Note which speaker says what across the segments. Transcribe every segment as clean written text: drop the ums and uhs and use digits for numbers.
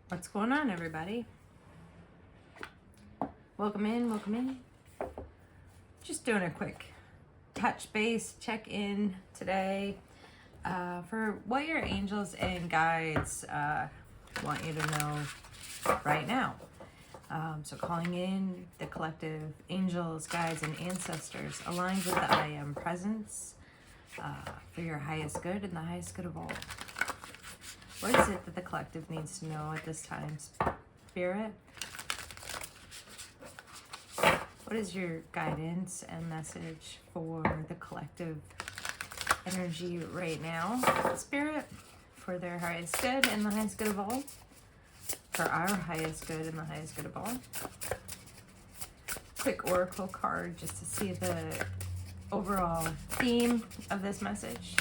Speaker 1: What's going on, everybody? Welcome in, welcome in. Just doing a quick touch base check-in today for what your angels and guides want you to know right now. So calling in the collective angels, guides, and ancestors aligned with the I Am presence for your highest good and the highest good of all. What is it that the collective needs to know at this time, Spirit? What is your guidance and message for the collective energy right now, Spirit? For their highest good and the highest good of all? For our highest good and the highest good of all? Quick oracle card just to see the overall theme of this message.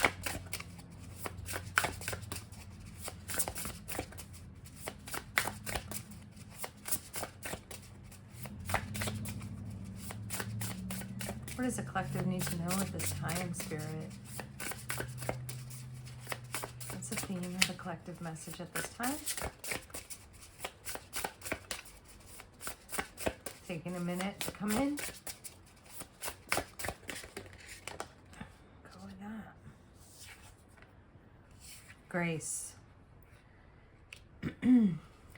Speaker 1: What does the collective need to know at this time, Spirit? What's the theme of the collective message at this time? Taking a minute to come in. Go with that. Grace.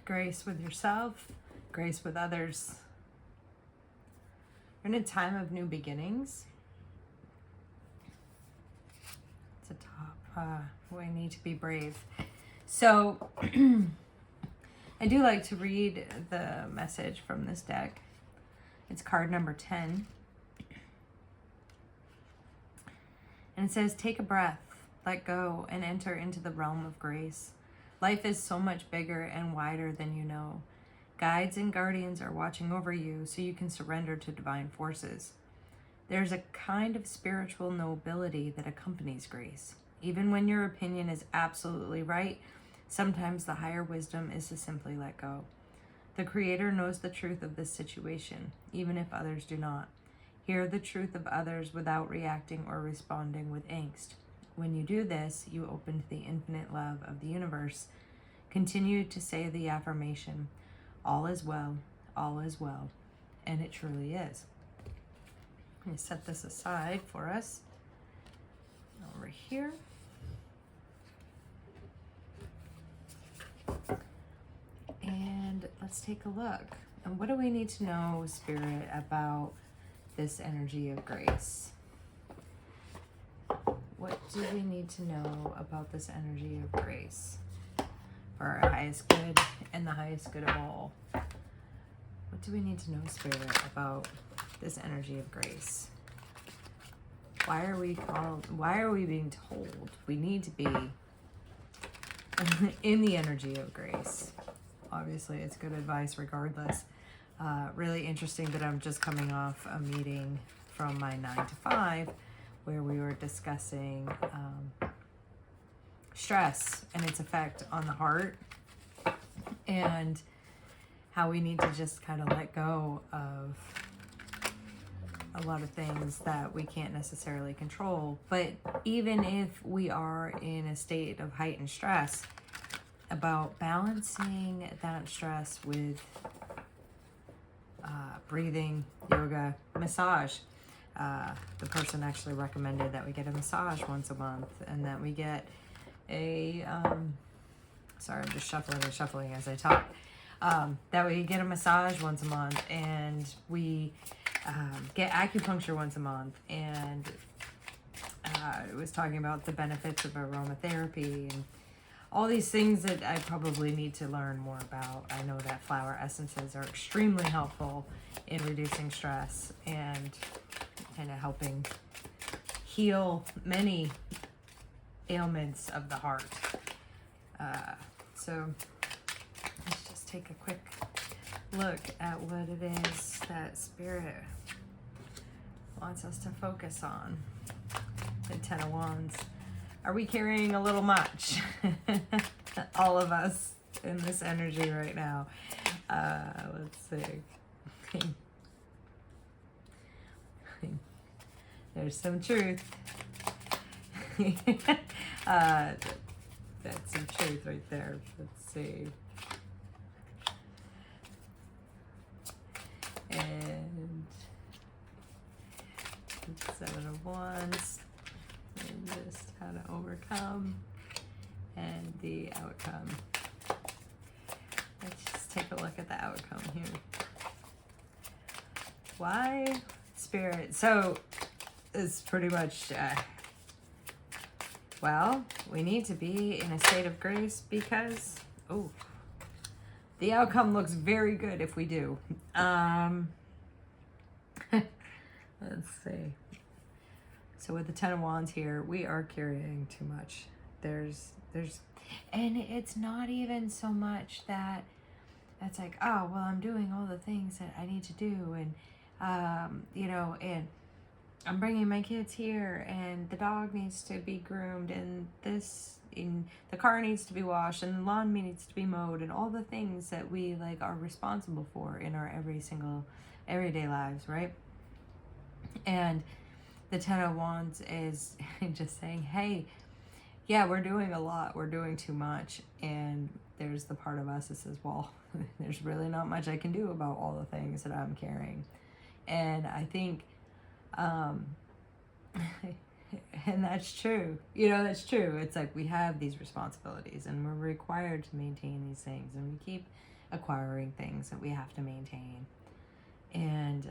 Speaker 1: Grace with yourself, grace with others. We're in a time of new beginnings. It's a top. We need to be brave. So, I do like to read the message from this deck. It's card number 10. And it says, take a breath, let go, and enter into the realm of grace. Life is so much bigger and wider than you know. Guides and guardians are watching over you so you can surrender to divine forces. There's a kind of spiritual nobility that accompanies grace. Even when your opinion is absolutely right, sometimes the higher wisdom is to simply let go. The Creator knows the truth of this situation, even if others do not. Hear the truth of others without reacting or responding with angst. When you do this, you open to the infinite love of the universe. Continue to say the affirmation, all is well, and it truly is. Let me set this aside for us. Over here. And let's take a look. And what do we need to know, Spirit, about this energy of grace? What do we need to know about this energy of grace? For our highest good and the highest good of all. What do we need to know, Spirit, about this energy of grace? Why are we being told we need to be in the energy of grace? Obviously, it's good advice regardless. Really interesting that I'm just coming off a meeting from my 9 to 5 where we were discussing stress and its effect on the heart, and how we need to just kind of let go of a lot of things that we can't necessarily control. But even if we are in a state of heightened stress, about balancing that stress with breathing, yoga, massage. The person actually recommended that we get a massage once a month, and that we get a sorry, I'm just shuffling as I talk. That we get a massage once a month, and we get acupuncture once a month, and it was talking about the benefits of aromatherapy and all these things that I probably need to learn more about. I know that flower essences are extremely helpful in reducing stress and kind of helping heal many ailments of the heart. So let's just take a quick look at what it is that Spirit wants us to focus on. The Ten of Wands. Are we carrying a little much? All of us in this energy right now. Let's see. There's some truth. That's some truth right there. Let's see. outcome and the outcome. Let's just take a look at the outcome here. Why? Spirit. So it's pretty much, well, we need to be in a state of grace because, oh, the outcome looks very good if we do. Let's see. So with the Ten of Wands here, we are carrying too much. And it's not even so much that it's like, oh, well, I'm doing all the things that I need to do. And, and I'm bringing my kids here and the dog needs to be groomed and the car needs to be washed and the lawn needs to be mowed and all the things that we like are responsible for in our everyday lives, right? And the Ten of Wands is just saying, hey, yeah, we're doing a lot. We're doing too much. And there's the part of us that says, well, there's really not much I can do about all the things that I'm carrying. And I think, and that's true. That's true. It's like we have these responsibilities and we're required to maintain these things. And we keep acquiring things that we have to maintain. And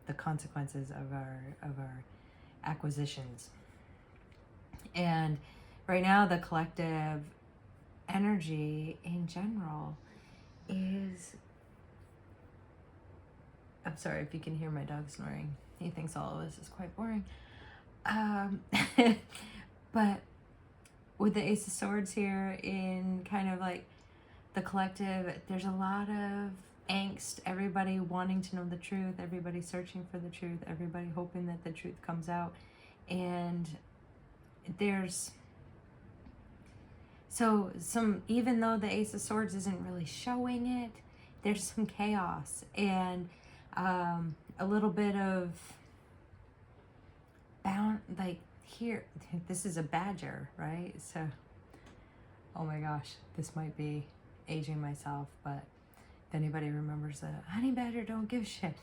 Speaker 1: the consequences of our acquisitions. And right now the collective energy in general is, I'm sorry if you can hear my dog snoring. He thinks all of this is quite boring. But with the Ace of Swords here in kind of like the collective, there's a lot of angst, everybody wanting to know the truth, everybody searching for the truth, everybody hoping that the truth comes out. And there's even though the Ace of Swords isn't really showing it, there's some chaos and a little bit of here, this is a badger, right? So, oh my gosh, this might be aging myself, but if anybody remembers the honey badger don't give a shit.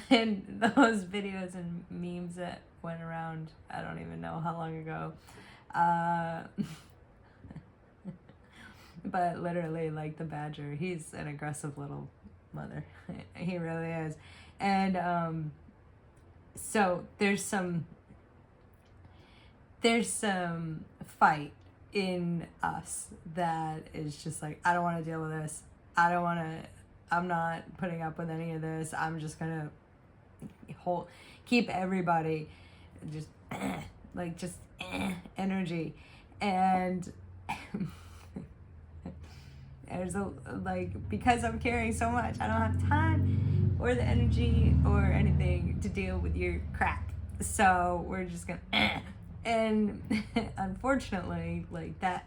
Speaker 1: And those videos and memes that went around, I don't even know how long ago. But literally, like the badger, he's an aggressive little mother. He really is. And so there's some fight in us that is just like, I don't want to deal with this. I'm not putting up with any of this. I'm just gonna keep everybody just energy. And there's because I'm carrying so much, I don't have time or the energy or anything to deal with your crap. So we're just gonna and unfortunately, like that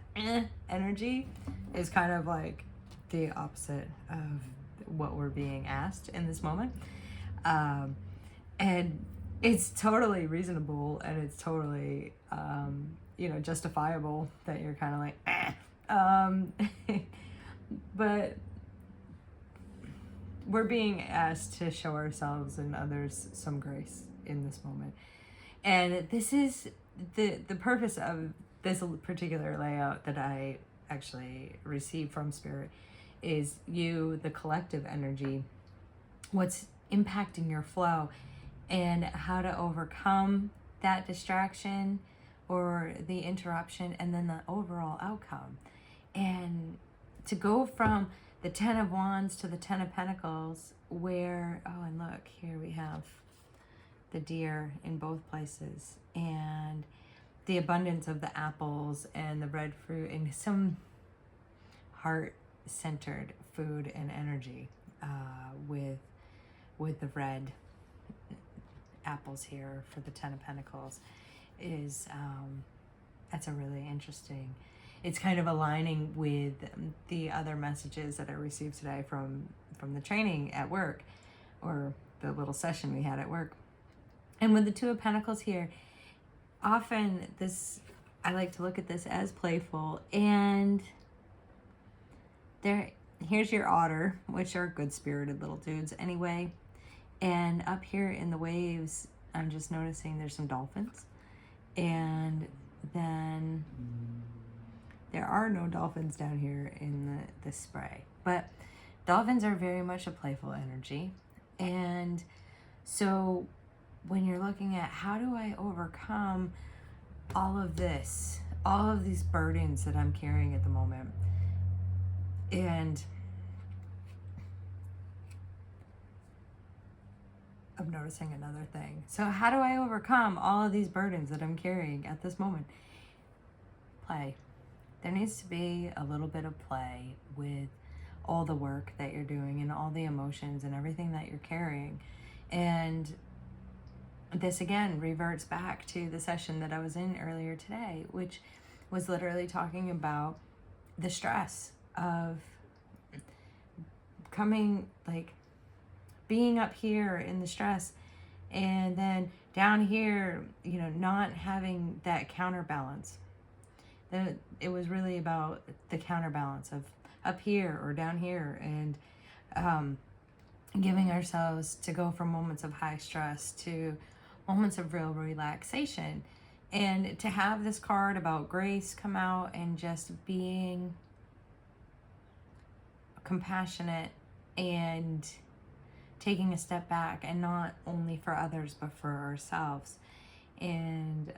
Speaker 1: energy is kind of like the opposite of what we're being asked in this moment. And it's totally reasonable and it's totally justifiable that you're kind of like but we're being asked to show ourselves and others some grace in this moment. And this is the purpose of this particular layout that I actually received from Spirit is the collective energy, what's impacting your flow and how to overcome that distraction or the interruption and then the overall outcome. And to go from the Ten of Wands to the Ten of Pentacles where, oh, and look, here we have the deer in both places and the abundance of the apples and the red fruit and some heart-centered food and energy with the red apples here for the Ten of Pentacles is that's a really interesting. It's kind of aligning with the other messages that I received today from the training at work or the little session we had at work. And with the Two of Pentacles here, often I like to look at this as playful. And here's your otter, which are good-spirited little dudes anyway. And up here in the waves, I'm just noticing there's some dolphins. And then there are no dolphins down here in the spray. But dolphins are very much a playful energy. And so when you're looking at how do I overcome all of this, all of these burdens that I'm carrying at the moment, and I'm noticing another thing. So how do I overcome all of these burdens that I'm carrying at this moment? Play. There needs to be a little bit of play with all the work that you're doing and all the emotions and everything that you're carrying. And this again reverts back to the session that I was in earlier today, which was literally talking about the stress of being up here in the stress, and then down here, not having that counterbalance. It was really about the counterbalance of up here or down here, and giving ourselves to go from moments of high stress to moments of real relaxation. And to have this card about grace come out and just being compassionate and taking a step back, and not only for others but for ourselves. And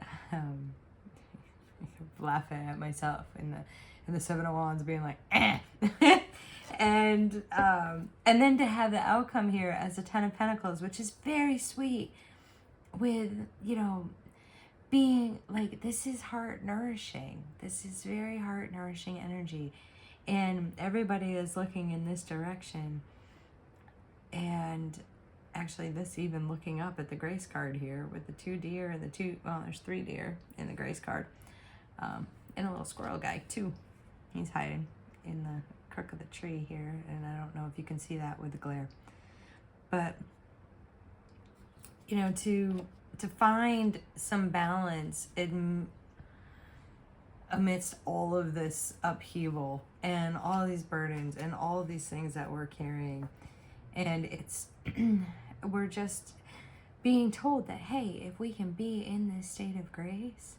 Speaker 1: laughing at myself in the Seven of Wands being like and then to have the outcome here as the Ten of Pentacles, which is very sweet, with being like, this is heart nourishing. This is very heart nourishing energy, and everybody is looking in this direction. And actually, this even looking up at the Grace card here with the 2 deer and there's 3 deer in the Grace card, and a little squirrel guy too. He's hiding in the crook of the tree here, and I don't know if you can see that with the glare. But to find some balance amidst all of this upheaval and all of these burdens and all of these things that we're carrying. And it's we're just being told that, hey, if we can be in this state of grace,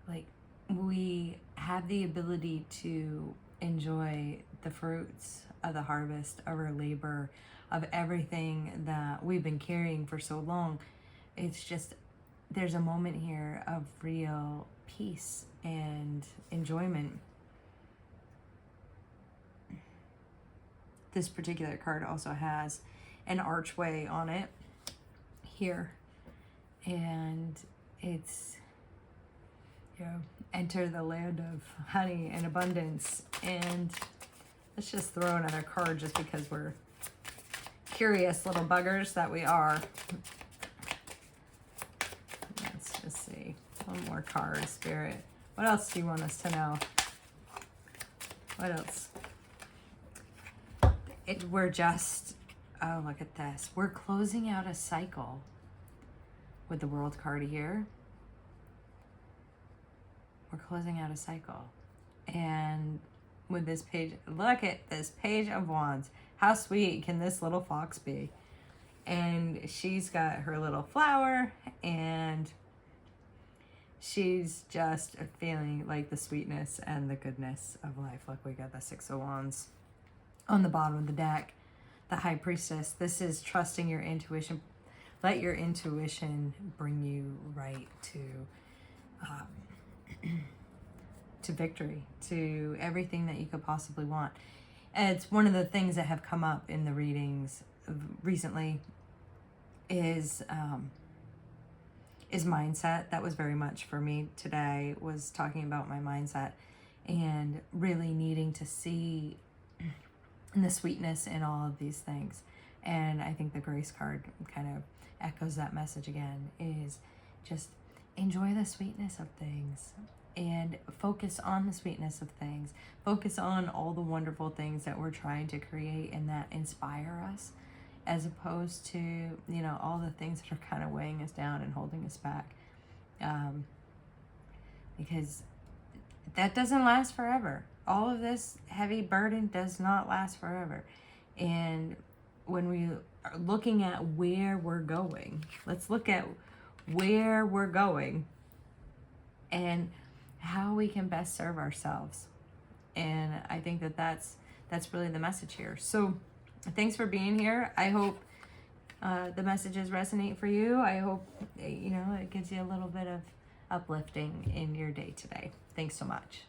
Speaker 1: like, we have the ability to enjoy the fruits of the harvest of our labor, of everything that we've been carrying for so long. It's just, there's a moment here of real peace and enjoyment. This particular card also has an archway on it here, and it's, enter the land of honey and abundance. And let's just throw another card just because we're curious little buggers that we are. Let's just see. One more card, Spirit. What else do you want us to know? What else? We're just, oh, look at this. We're closing out a cycle with the World card here. We're closing out a cycle. And with this page, look at this Page of Wands. How sweet can this little fox be? And she's got her little flower, and she's just feeling like the sweetness and the goodness of life. Look, we got the 6 of Wands on the bottom of the deck. The High Priestess. This is trusting your intuition. Let your intuition bring you right to victory, to everything that you could possibly want. And it's one of the things that have come up in the readings recently is mindset. That was very much for me today, was talking about my mindset and really needing to see the sweetness in all of these things. And I think the Grace card kind of echoes that message again, is just enjoy the sweetness of things and focus on the sweetness of things. Focus on all the wonderful things that we're trying to create and that inspire us, as opposed to, all the things that are kind of weighing us down and holding us back. Because that doesn't last forever. All of this heavy burden does not last forever. And when we looking at where we're going. Let's look at where we're going and how we can best serve ourselves. And I think that that's really the message here. So thanks for being here. I hope the messages resonate for you. I hope, it gives you a little bit of uplifting in your day today. Thanks so much.